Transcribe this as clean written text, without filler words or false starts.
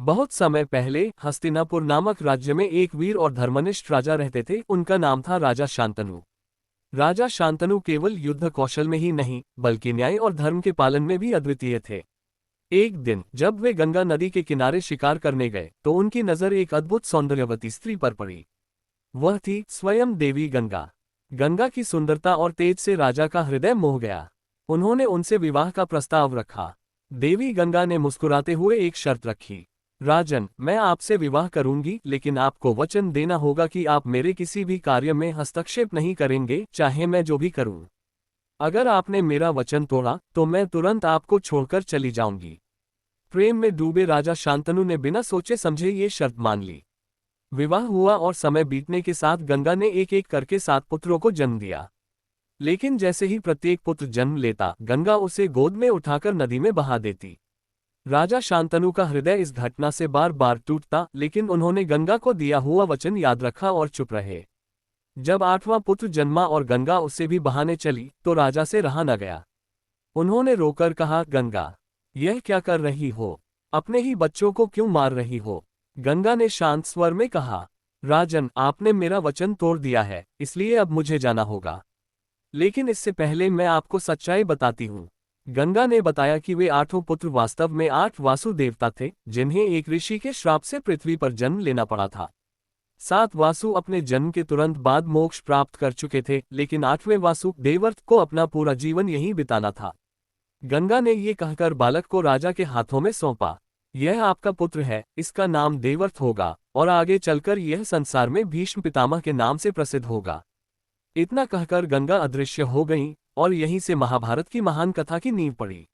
बहुत समय पहले हस्तिनापुर नामक राज्य में एक वीर और धर्मनिष्ठ राजा रहते थे। उनका नाम था राजा शांतनु। राजा शांतनु केवल युद्ध कौशल में ही नहीं बल्कि न्याय और धर्म के पालन में भी अद्वितीय थे। एक दिन जब वे गंगा नदी के किनारे शिकार करने गए तो उनकी नजर एक अद्भुत सौंदर्यवती स्त्री पर पड़ी। वह थी स्वयं देवी गंगा। गंगा की सुंदरता और तेज से राजा का हृदय मोह गया। उन्होंने उनसे विवाह का प्रस्ताव रखा। देवी गंगा ने मुस्कुराते हुए एक शर्त रखी। राजन, मैं आपसे विवाह करूंगी, लेकिन आपको वचन देना होगा कि आप मेरे किसी भी कार्य में हस्तक्षेप नहीं करेंगे, चाहे मैं जो भी करूं। अगर आपने मेरा वचन तोड़ा तो मैं तुरंत आपको छोड़कर चली जाऊंगी। प्रेम में डूबे राजा शांतनु ने बिना सोचे समझे ये शर्त मान ली। विवाह हुआ और समय बीतने के साथ गंगा ने एक एक करके 7 पुत्रों को जन्म दिया। लेकिन जैसे ही प्रत्येक पुत्र जन्म लेता, गंगा उसे गोद में उठाकर नदी में बहा देती। राजा शांतनु का हृदय इस घटना से बार बार टूटता, लेकिन उन्होंने गंगा को दिया हुआ वचन याद रखा और चुप रहे। जब 8वां पुत्र जन्मा और गंगा उसे भी बहाने चली तो राजा से रहा न गया। उन्होंने रोकर कहा, गंगा, यह क्या कर रही हो? अपने ही बच्चों को क्यों मार रही हो? गंगा ने शांत स्वर में कहा, राजन, आपने मेरा वचन तोड़ दिया है, इसलिए अब मुझे जाना होगा। लेकिन इससे पहले मैं आपको सच्चाई बताती हूँ। गंगा ने बताया कि वे 8 पुत्र वास्तव में 8 वासु देवता थे, जिन्हें एक ऋषि के श्राप से पृथ्वी पर जन्म लेना पड़ा था। 7 वासु अपने जन्म के तुरंत बाद मोक्ष प्राप्त कर चुके थे, लेकिन 8वें वासु देवर्त को अपना पूरा जीवन यहीं बिताना था। गंगा ने ये कहकर बालक को राजा के हाथों में सौंपा। यह आपका पुत्र है, इसका नाम देवर्त होगा और आगे चलकर यह संसार में भीष्म पितामह के नाम से प्रसिद्ध होगा। इतना कहकर गंगा अदृश्य हो गईं और यहीं से महाभारत की महान कथा की नींव पड़ी।